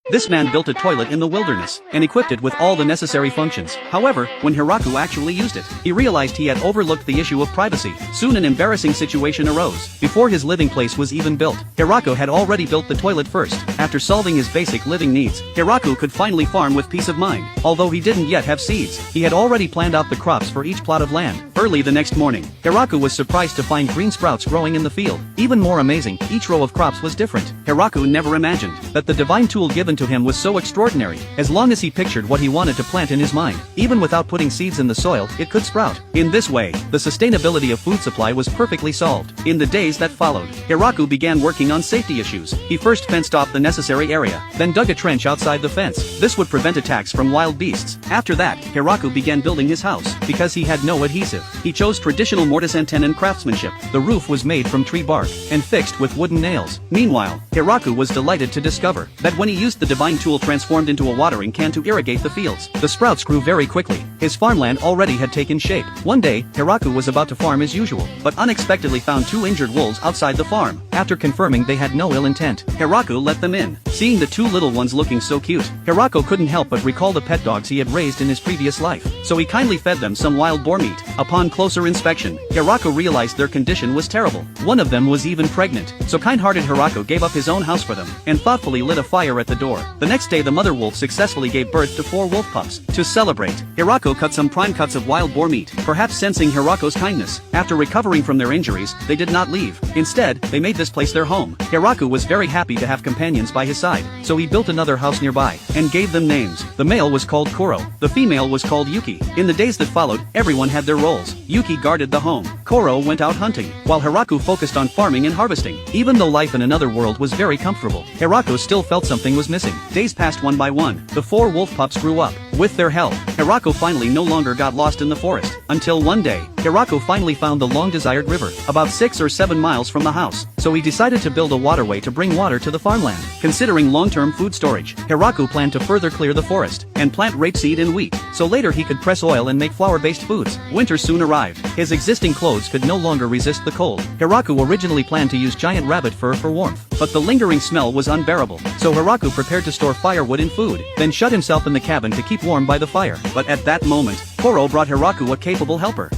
This man built a toilet in the wilderness, and equipped it with all the necessary functions. However, when Hiraku actually used it, he realized he had overlooked the issue of privacy. Soon an embarrassing situation arose. Before his living place was even built, Hiraku had already built the toilet first. After solving his basic living needs, Hiraku could finally farm with peace of mind. Although he didn't yet have seeds, he had already planned out the crops for each plot of land. Early the next morning, Hiraku was surprised to find green sprouts growing in the field. Even more amazing, each row of crops was different. Hiraku never imagined that the divine tool given to him was so extraordinary. As long as he pictured what he wanted to plant in his mind, even without putting seeds in the soil, it could sprout. In this way, the sustainability of food supply was perfectly solved. In the days that followed, Hiraku began working on safety issues. He first fenced off the necessary area, then dug a trench outside the fence. This would prevent attacks from wild beasts. After that, Hiraku began building his house. Because he had no adhesive, he chose traditional mortise and tenon craftsmanship. The roof was made from tree bark and fixed with wooden nails. Meanwhile, Hiraku was delighted to discover that when he used the divine tool transformed into a watering can to irrigate the fields, the sprouts grew very quickly. His farmland already had taken shape. One day, Hiraku was about to farm as usual, but unexpectedly found two injured wolves outside the farm. After confirming they had no ill intent, Hiraku let them in. Seeing the two little ones looking so cute, Hiraku couldn't help but recall the pet dogs he had raised in his previous life, so he kindly fed them some wild boar meat. Upon closer inspection, Hiraku realized their condition was terrible. One of them was even pregnant, so kind-hearted Hiraku gave up his own house for them, and thoughtfully lit a fire at the door. The next day the mother wolf successfully gave birth to 4 wolf pups. To celebrate, Hiraku cut some prime cuts of wild boar meat, perhaps sensing Hiraku's kindness. After recovering from their injuries, they did not leave. Instead, they made this place their home. Hiraku was very happy to have companions by his side, so he built another house nearby, and gave them names. The male was called Koro, the female was called Yuki. In the days that followed, everyone had their roles. Yuki guarded the home, Koro went out hunting, while Hiraku focused on farming and harvesting. Even though life in another world was very comfortable, Hiraku still felt something was missing. Days passed one by one. The 4 wolf pups grew up. With their help, Hiraku finally no longer got lost in the forest. Until one day, Hiraku finally found the long-desired river, about 6 or 7 miles from the house. So he decided to build a waterway to bring water to the farmland. Considering long-term food storage, Hiraku planned to further clear the forest, and plant rapeseed and wheat, so later he could press oil and make flour-based foods. Winter soon arrived. His existing clothes could no longer resist the cold. Hiraku originally planned to use giant rabbit fur for warmth, but the lingering smell was unbearable. So Hiraku prepared to store firewood and food, then shut himself in the cabin to keep warm by the fire. But at that moment, Koro brought Hiraku a capable helper.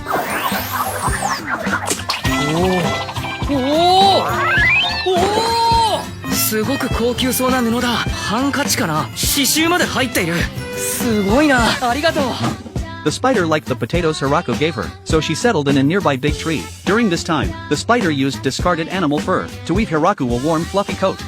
すごく高級そうな布だ。ハンカチかな。刺繍まで入っている。すごいな。ありがとう。 The spider liked the potatoes Hiraku gave her, so she settled in a nearby big tree. During this time, the spider used discarded animal fur to weave Hiraku a warm fluffy coat.